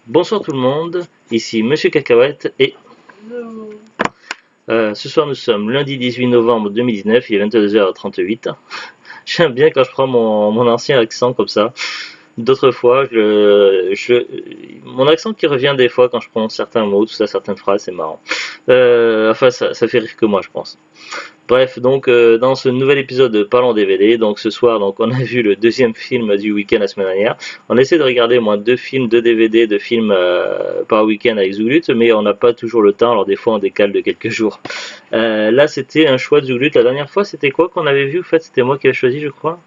Bonsoir tout le monde, ici Monsieur Cacahuète et ce soir nous sommes lundi 18 novembre 2019, il est 22h38. J'aime bien quand je prends mon ancien accent comme ça. D'autres fois, mon accent qui revient des fois quand je prononce certains mots, tout ça, certaines phrases, c'est marrant. Enfin, ça fait rire que moi, je pense. Bref, donc dans ce nouvel épisode de Parlons DVD, donc ce soir, donc on a vu le deuxième film du week-end la semaine dernière. On essaie de regarder au moins deux films, deux DVD, deux films par week-end avec Zoulut, mais on n'a pas toujours le temps, alors des fois on décale de quelques jours. Là, c'était un choix de Zoulut. La dernière fois, c'était quoi qu'on avait vu? En fait, c'était moi qui avais choisi, je crois.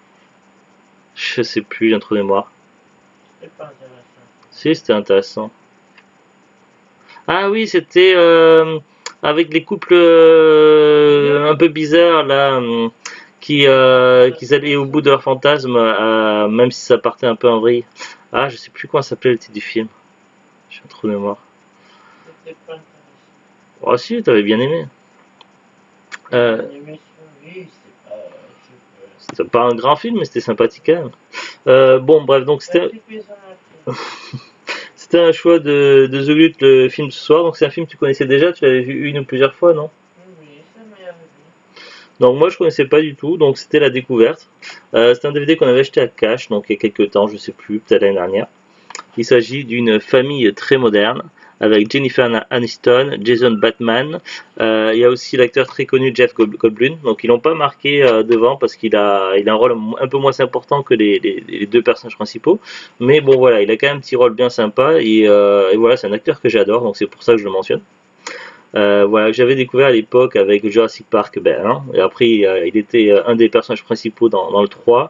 Je sais plus, j'ai un trou de mémoire. C'est pas intéressant. Si, c'était intéressant. Ah oui, c'était avec les couples un peu bizarres là, qui allaient au bout de leur fantasme, même si ça partait un peu en vrille. Ah, je sais plus comment s'appelait le titre du film. J'ai un trou de mémoire. C'était pas intéressant. Oh si, t'avais bien aimé. Euh, Une émission, oui, c'est pas. C'était pas un grand film, mais c'était sympathique quand même. Bon, bref, donc C'est un petit peu ça, c'était un choix de The Gut, le film ce soir. Donc c'est un film que tu connaissais déjà, tu l'avais vu une ou plusieurs fois, non? oui, ça m'est arrivé. Donc moi je connaissais pas du tout, donc c'était la découverte. C'est un DVD qu'on avait acheté à Cash, donc il y a quelques temps, je sais plus, peut-être l'année dernière. Il s'agit d'une famille très moderne avec Jennifer Aniston, Jason Bateman. Il y a aussi l'acteur très connu Jeff Goldblum. Donc ils l'ont pas marqué devant parce il a un rôle un peu moins important que les deux personnages principaux. Mais bon voilà, il a quand même un petit rôle bien sympa et voilà, c'est un acteur que j'adore, donc c'est pour ça que je le mentionne. Voilà, que j'avais découvert à l'époque avec Jurassic Park, ben, hein, et après il était un des personnages principaux dans le 3.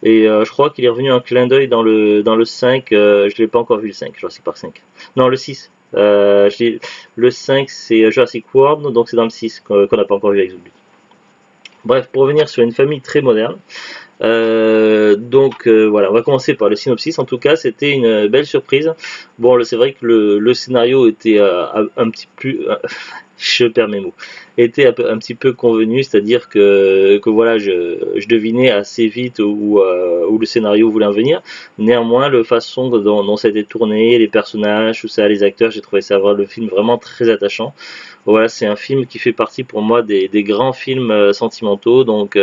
Et je crois qu'il est revenu un clin d'œil dans le 5. Je l'ai pas encore vu le 5, Jurassic Park 5. Non, le 6. Le 5 c'est Jurassic World, donc c'est dans le 6 qu'on n'a pas encore vu avec Zombie. Bref, pour revenir sur une famille très moderne. Voilà, on va commencer par le synopsis. En tout cas, c'était une belle surprise. Bon, c'est vrai que le scénario était un petit peu, je perds mes mots, était un petit peu convenu, c'est-à-dire que voilà, je devinais assez vite où le scénario voulait en venir. Néanmoins, la façon dont ça a été tourné, les personnages, tout ça, les acteurs, j'ai trouvé ça le film vraiment très attachant. Voilà, c'est un film qui fait partie pour moi des grands films sentimentaux, donc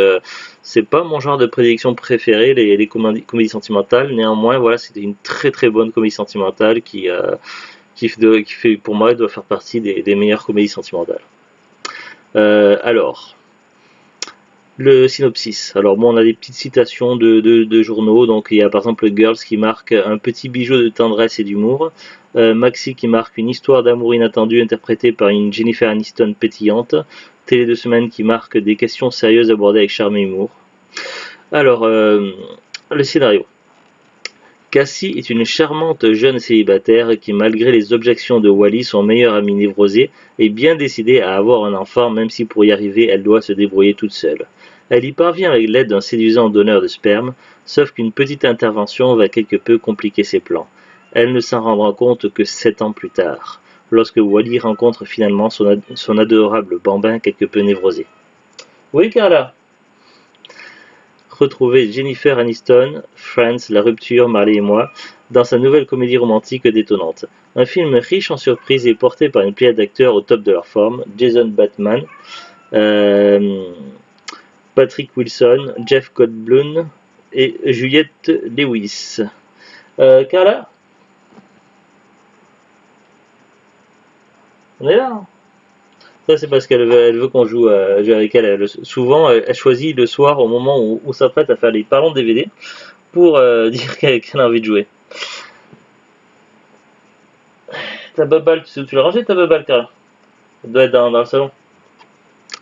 c'est pas mon genre de prédilection préféré, les comédies sentimentales. Néanmoins, voilà, c'était une très très bonne comédie sentimentale qui fait, pour moi, doit faire partie des meilleures comédies sentimentales. Alors, le synopsis. Alors bon, on a des petites citations de journaux. Donc il y a par exemple Girls qui marque un petit bijou de tendresse et d'humour. Maxi qui marque une histoire d'amour inattendue interprétée par une Jennifer Aniston pétillante. Télé de semaine qui marque des questions sérieuses abordées avec charme et humour. Alors, le scénario. Cassie est une charmante jeune célibataire qui, malgré les objections de Wally, son meilleur ami névrosé, est bien décidée à avoir un enfant même si pour y arriver elle doit se débrouiller toute seule. Elle y parvient avec l'aide d'un séduisant donneur de sperme, sauf qu'une petite intervention va quelque peu compliquer ses plans. Elle ne s'en rendra compte que 7 ans plus tard, lorsque Wally rencontre finalement son adorable bambin quelque peu névrosé. Oui, Carla. Retrouver Jennifer Aniston, Friends, La Rupture, Marley et moi, dans sa nouvelle comédie romantique détonnante. Un film riche en surprises et porté par une pléiade d'acteurs au top de leur forme, Jason Bateman, euh, Patrick Wilson, Jeff Goldblum et Juliette Lewis. Carla, on est là, hein. Ça, c'est parce qu'elle veut qu'on joue avec elle. Souvent, elle choisit le soir, au moment où s'apprête à faire les parlons de DVD, pour dire qu'elle a envie de jouer. Ta balle, tu sais où tu l'as rangée ta balle, Carla? Elle doit être dans le salon.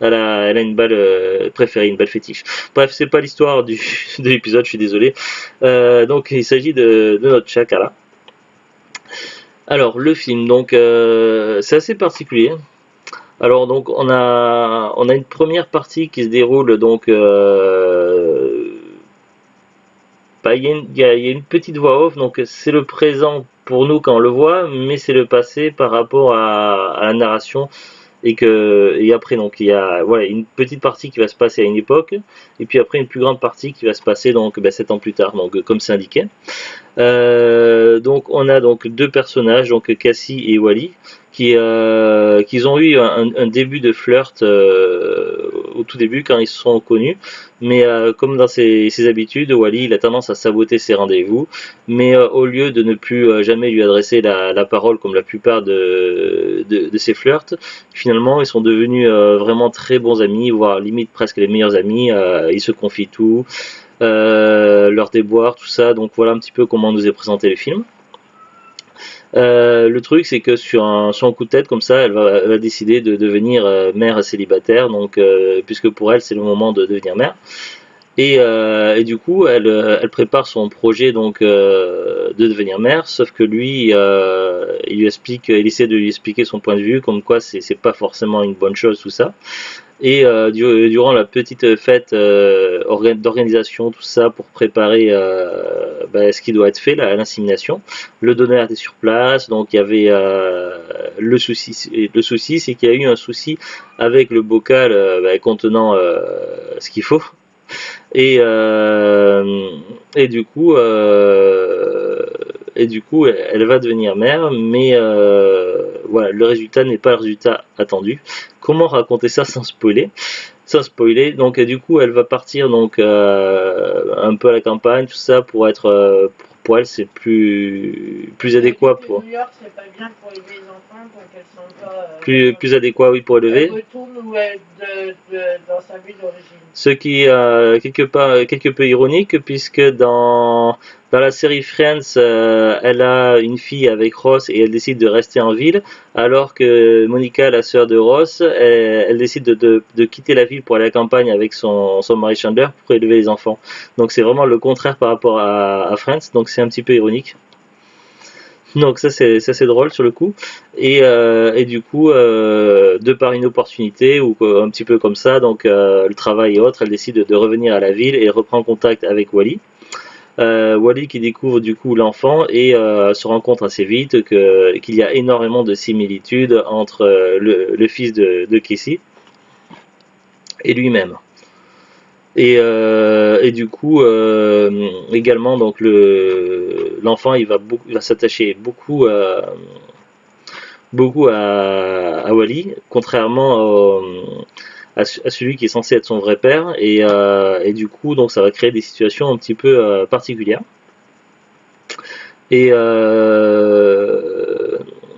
Elle a une balle préférée, une balle fétiche. Bref, c'est pas l'histoire de l'épisode, je suis désolé. Donc, il s'agit de notre chat, Carla. Alors, le film, donc, c'est assez particulier. Alors, donc, on a une première partie qui se déroule, donc, bah, il y a une petite voix off, donc c'est le présent pour nous quand on le voit, mais c'est le passé par rapport à la narration. et après donc il y a voilà une petite partie qui va se passer à une époque et puis après une plus grande partie qui va se passer donc 7 ans plus tard, donc comme c'est indiqué. Donc on a donc deux personnages, donc Cassie et Wally, qui ont eu un début de flirt au tout début quand ils se sont connus, mais comme dans ses habitudes, Wally il a tendance à saboter ses rendez-vous, mais au lieu de ne plus jamais lui adresser la parole comme la plupart de ses flirts, finalement ils sont devenus vraiment très bons amis, voire limite presque les meilleurs amis, ils se confient tout, leurs déboires, tout ça. Donc voilà un petit peu comment on nous est présenté le film. Le truc c'est que sur un coup de tête comme ça, elle va décider de devenir mère célibataire, donc puisque pour elle c'est le moment de devenir mère. Et du coup, elle prépare son projet donc de devenir mère, sauf que lui, il essaie de lui expliquer son point de vue, comme quoi c'est pas forcément une bonne chose tout ça. Et durant la petite fête d'organisation, tout ça, pour préparer ce qui doit être fait, l'insémination, le donneur était sur place, donc il y avait le souci, c'est qu'il y a eu un souci avec le bocal contenant ce qu'il faut. Et, euh, et du coup, elle va devenir mère, mais voilà, le résultat n'est pas le résultat attendu. Comment raconter ça sans spoiler? Sans spoiler, donc du coup, elle va partir donc un peu à la campagne, tout ça pour être pour elle c'est plus adéquat pour New York, c'est pas bien pour élever les enfants, donc elles sont pas. plus adéquat oui pour élever. Elle retourne dans sa ville d'origine. Ce qui est quelque peu ironique, puisque dans la série Friends, elle a une fille avec Ross et elle décide de rester en ville, alors que Monica, la sœur de Ross, elle décide de quitter la ville pour aller à la campagne avec son mari Chandler pour élever les enfants. Donc c'est vraiment le contraire par rapport à Friends, donc c'est un petit peu ironique. Donc ça c'est drôle sur le coup et du coup de par une opportunité ou un petit peu comme ça donc le travail et autres elle décide de revenir à la ville et reprend contact avec Wally. Wally qui découvre du coup l'enfant et se rend compte assez vite qu'il y a énormément de similitudes entre le fils de Casey et lui-même. Et du coup, également, donc l'enfant, il va s'attacher beaucoup à Wally, contrairement à celui qui est censé être son vrai père. Et du coup, donc, ça va créer des situations un petit peu particulières. Et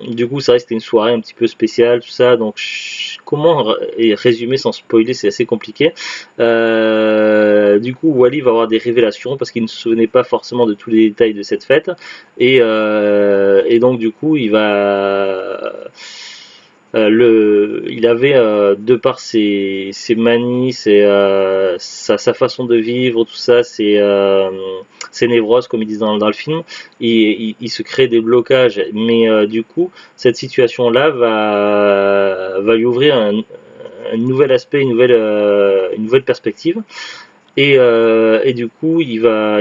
du coup, ça reste une soirée un petit peu spéciale, tout ça. Donc, comment résumer sans spoiler, c'est assez compliqué. Du coup, Wally va avoir des révélations parce qu'il ne se souvenait pas forcément de tous les détails de cette fête. Et donc, du coup, il avait, de par ses manies, sa façon de vivre, tout ça, ses névroses, comme ils disent dans le film, il se crée des blocages. Mais du coup, cette situation-là va lui ouvrir un nouvel aspect, une nouvelle perspective. Et du coup, il va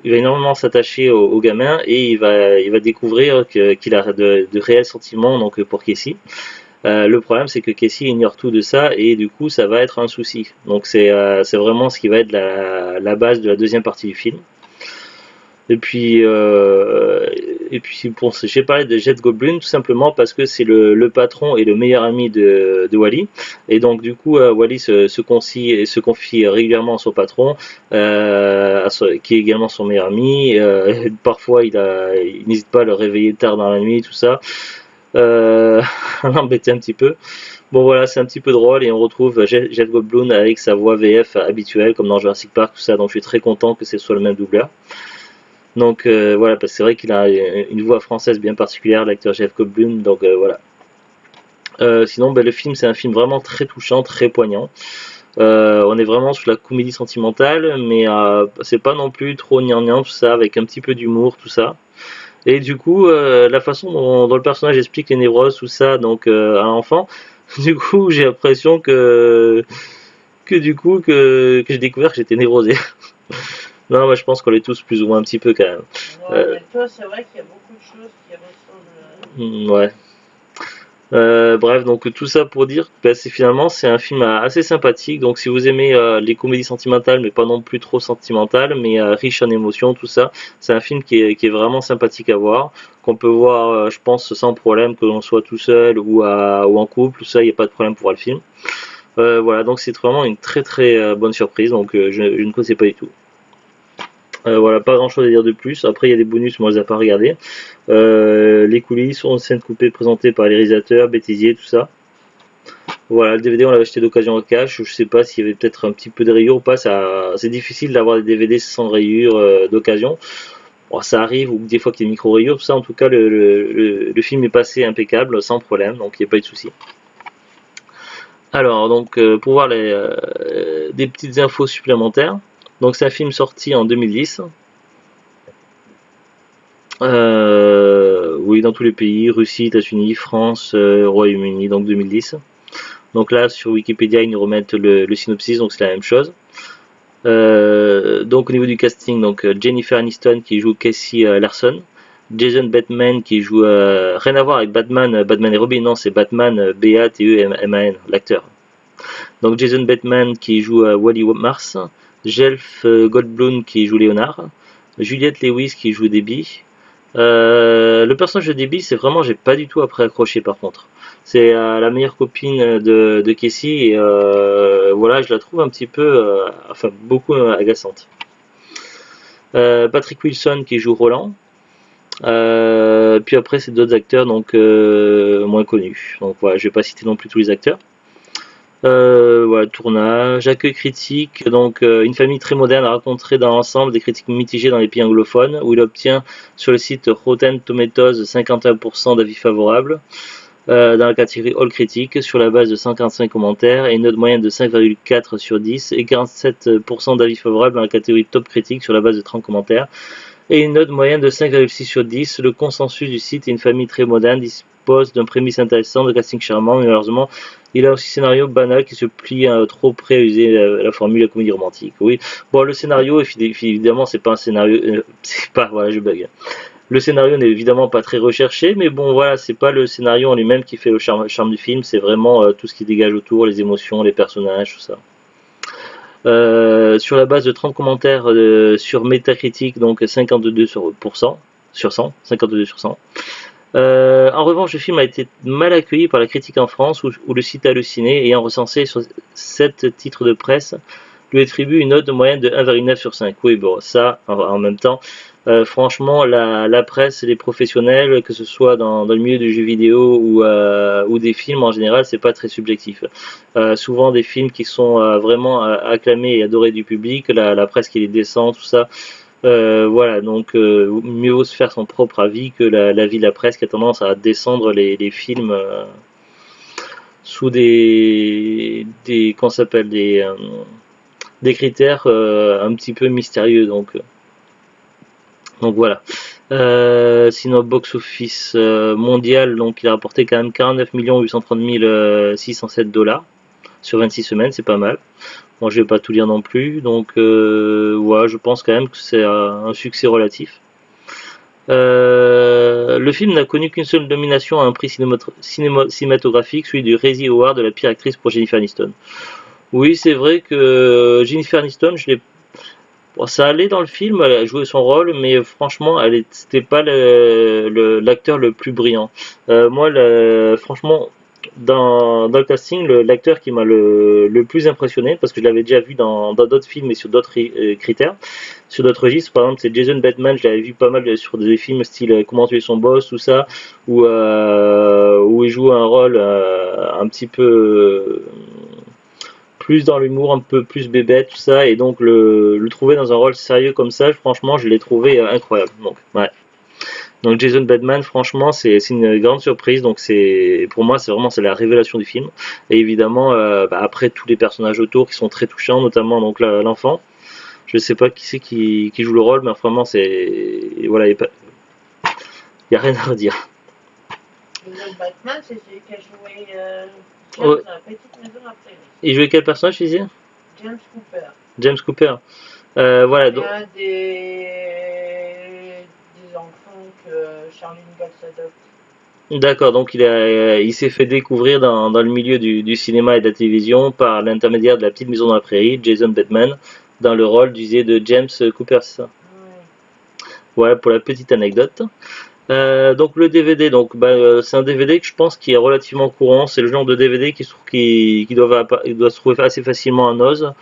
énormément s'attacher au gamin et il va découvrir qu'il a de réels sentiments donc pour Casey. Le problème, c'est que Casey ignore tout de ça et du coup, ça va être un souci. Donc c'est vraiment ce qui va être la base de la deuxième partie du film. Et puis bon, j'ai parlé de Jet Goldblum tout simplement parce que c'est le patron et le meilleur ami de Wally. Et donc du coup, Wally se confie régulièrement à son patron, qui est également son meilleur ami. Parfois, il n'hésite pas à le réveiller tard dans la nuit, tout ça. À l'embêter un petit peu. Bon voilà, c'est un petit peu drôle et on retrouve Jeff Goldblum avec sa voix VF habituelle comme dans Jurassic Park, tout ça. Donc je suis très content que ce soit le même doubleur. Donc voilà, parce que c'est vrai qu'il a une voix française bien particulière, l'acteur Jeff Goldblum, donc voilà. Sinon, le film, c'est un film vraiment très touchant, très poignant. On est vraiment sous la comédie sentimentale, mais c'est pas non plus trop gnangnan, tout ça, avec un petit peu d'humour, tout ça. Et du coup, la façon dont le personnage explique les névroses, tout ça, donc à l'enfant, du coup, j'ai l'impression que j'ai découvert que j'étais névrosé. Non, moi je pense qu'on l'est tous plus ou moins un petit peu quand même. Ouais, mais toi, c'est vrai qu'il y a beaucoup de choses qui ressemblent. Ouais. Bref, donc tout ça pour dire que bah, finalement c'est un film assez sympathique. Donc si vous aimez les comédies sentimentales, mais pas non plus trop sentimentales, mais riche en émotions, tout ça, c'est un film qui est vraiment sympathique à voir, qu'on peut voir, je pense, sans problème, que l'on soit tout seul ou en couple, tout ça, il n'y a pas de problème pour voir le film. Voilà, donc c'est vraiment une très très bonne surprise. Donc je ne connaissais pas du tout. Voilà, pas grand chose à dire de plus. Après, il y a des bonus, moi je les ai pas regardés. Les coulisses, 11 scènes coupées présentées par les réalisateurs, bêtisier, tout ça. Voilà, le DVD on l'avait acheté d'occasion en cash. Je sais pas s'il y avait peut-être un petit peu de rayures ou pas. C'est difficile d'avoir des DVD sans rayures d'occasion. Bon, ça arrive, ou des fois qu'il y a des micro-rayures, tout ça. En tout cas, le film est passé impeccable, sans problème, donc il n'y a pas eu de souci. Alors, donc, pour voir des petites infos supplémentaires. Donc, c'est un film sorti en 2010. Oui, dans tous les pays, Russie, États-Unis, France, Royaume-Uni, donc 2010. Donc là, sur Wikipédia, ils nous remettent le synopsis, donc c'est la même chose. Donc au niveau du casting, donc Jennifer Aniston qui joue Casey Larson, Jason Bateman qui joue rien à voir avec Batman, Batman et Robin, non, c'est Batman B-A-T-E-M-A-N, l'acteur. Donc Jason Bateman qui joue Wally Mars, Jelf Goldblum qui joue Léonard, Juliette Lewis qui joue Debbie. Le personnage de Debbie, c'est vraiment, j'ai pas du tout après accroché par contre. C'est la meilleure copine de Casey et voilà, je la trouve un petit peu, enfin beaucoup agaçante. Patrick Wilson qui joue Roland. Puis après, c'est d'autres acteurs donc moins connus. Donc voilà, je vais pas citer non plus tous les acteurs. Voilà, tournage, accueil critique, donc une famille très moderne a rencontré dans l'ensemble des critiques mitigées dans les pays anglophones, où il obtient sur le site Rotten Tomatoes 51% d'avis favorables, dans la catégorie All Critique, sur la base de 145 commentaires, et une note moyenne de 5,4 sur 10, et 47% d'avis favorables dans la catégorie Top Critique, sur la base de 30 commentaires, et une note moyenne de 5,6 sur 10. Le consensus du site est une famille très moderne, dispose d'un prémisse intéressant, de casting charmant, mais malheureusement, il a aussi un scénario banal qui se plie trop près à user la formule de la comédie romantique. Oui, bon, le scénario, évidemment, c'est pas un scénario, c'est pas, voilà, je bug. Le scénario n'est évidemment pas très recherché, mais bon, voilà, c'est pas le scénario en lui-même qui fait le charme du film, c'est vraiment tout ce qui dégage autour, les émotions, les personnages, tout ça. Sur la base de 30 commentaires sur Metacritic, donc 52 sur 100, 52 sur 100. En revanche, le film a été mal accueilli par la critique en France, où le site Allociné, ayant recensé sur 7 titres de presse, lui attribue une note de moyenne de 1,9 sur 5. Oui, bon, ça, en même temps, franchement, la presse et les professionnels, que ce soit dans le milieu du jeu vidéo ou des films en général, c'est pas très subjectif. Souvent, des films qui sont vraiment acclamés et adorés du public, la presse qui les descend, tout ça. Voilà, donc mieux vaut se faire son propre avis que l'avis de la presse qui a tendance à descendre les films sous qu'on s'appelle des critères un petit peu mystérieux. Donc voilà. Sinon, box-office mondial, donc il a rapporté quand même 49 830 607 dollars sur 26 semaines, c'est pas mal. Bon, je vais pas tout lire non plus, donc voilà, je pense quand même que c'est un succès relatif. Le film n'a connu qu'une seule nomination à un prix cinématographique, celui du Razzie Award de la pire actrice pour Jennifer Aniston. Oui, c'est vrai que Jennifer Aniston, je l'ai. Bon, ça allait dans le film, elle a joué son rôle, mais franchement, c'était pas l'acteur le plus brillant. Moi, franchement, dans le casting, l'acteur qui m'a le plus impressionné, parce que je l'avais déjà vu dans d'autres films et sur d'autres critères, sur d'autres registres, par exemple, c'est Jason Bateman, je l'avais vu pas mal sur des films style Comment tuer son boss, tout ça, où il joue un rôle un petit peu plus dans l'humour, un peu plus bébête, tout ça, et donc le trouver dans un rôle sérieux comme ça, franchement, je l'ai trouvé incroyable. Donc, ouais. Donc Jason Bateman, franchement, c'est une grande surprise. Donc pour moi, c'est la révélation du film. Et évidemment, après tous les personnages autour qui sont très touchants, notamment donc l'enfant. Je sais pas qui c'est qui joue le rôle, mais vraiment voilà, il y a rien à redire. Le Batman, c'est celui qui a joué Ouais. dans la petite maison après. Il jouait quel personnage, tu disais? James Cooper. James Cooper. Voilà. C'est un des enfants que Charlie Ingalls adopte. D'accord, donc il s'est fait découvrir dans le milieu du cinéma et de la télévision par l'intermédiaire de La Petite Maison dans la Prairie, Jason Bateman, dans le rôle de James Cooper, c'est ça? Ouais. Voilà pour la petite anecdote. Donc le DVD, c'est un DVD que je pense qui est relativement courant. C'est le genre de DVD qui doit se trouver assez facilement à Noz.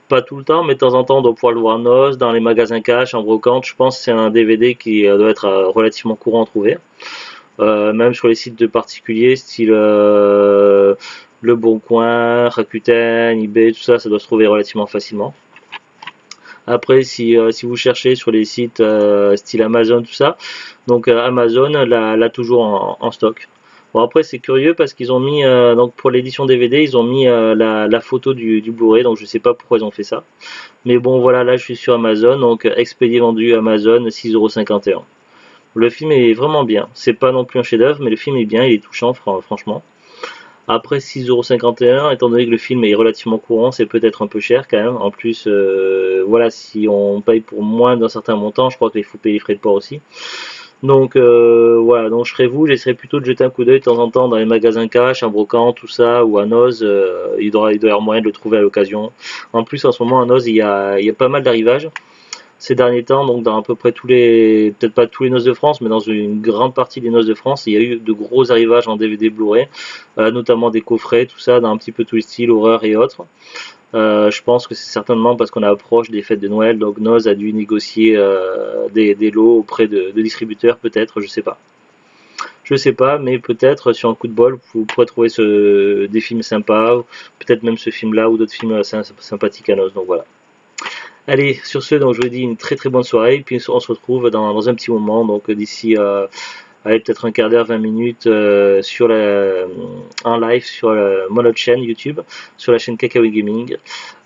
Pas tout le temps, mais de temps en temps on doit pouvoir le voir à Noz, dans les magasins cash, en brocante. Je pense que c'est un DVD qui doit être relativement courant à trouver. Même sur les sites de particuliers, style Le Bon Coin, Rakuten, eBay, tout ça, ça doit se trouver relativement facilement. Après, si vous cherchez sur les sites style Amazon, tout ça, donc Amazon l'a toujours en stock. Bon, après, c'est curieux parce qu'ils ont mis, donc pour l'édition DVD, ils ont mis la photo du Blu-ray, donc je sais pas pourquoi ils ont fait ça. Mais bon, voilà, là je suis sur Amazon, donc expédié vendu Amazon, 6,51 €. Le film est vraiment bien. C'est pas non plus un chef-d'œuvre, mais le film est bien, il est touchant, franchement. Après 6,51 €, étant donné que le film est relativement courant, c'est peut-être un peu cher quand même. En plus, voilà, si on paye pour moins d'un certain montant, je crois qu'il faut payer les frais de port aussi. Donc voilà, donc je serais vous, j'essaierai plutôt de jeter un coup d'œil de temps en temps dans les magasins cash, à Brocante, tout ça, ou à Noz. Il doit y avoir moyen de le trouver à l'occasion. En plus, en ce moment, à Noz, il y a pas mal d'arrivages ces derniers temps, donc dans à peu près peut-être pas tous les noces de France, mais dans une grande partie des noces de France, il y a eu de gros arrivages en DVD Blu-ray, notamment des coffrets, tout ça, dans un petit peu tous les styles, horreur et autres. Je pense que c'est certainement parce qu'on approche des fêtes de Noël, donc Noz a dû négocier des lots auprès de distributeurs, peut-être, je sais pas. Je sais pas, mais peut-être sur un coup de bol, vous pourrez trouver des films sympas, peut-être même ce film-là ou d'autres films sympathiques à Noz, donc voilà. Allez, sur ce, donc je vous dis une très très bonne soirée, puis on se retrouve dans un petit moment, donc d'ici allez, peut-être un quart d'heure, 20 minutes en live sur mon autre chaîne YouTube, sur la chaîne Kakaoi Gaming.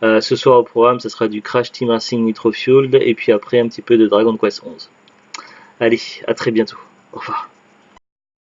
Ce soir au programme, ce sera du Crash Team Racing Nitro Fueled, et puis après un petit peu de Dragon Quest 11. Allez, à très bientôt. Au revoir.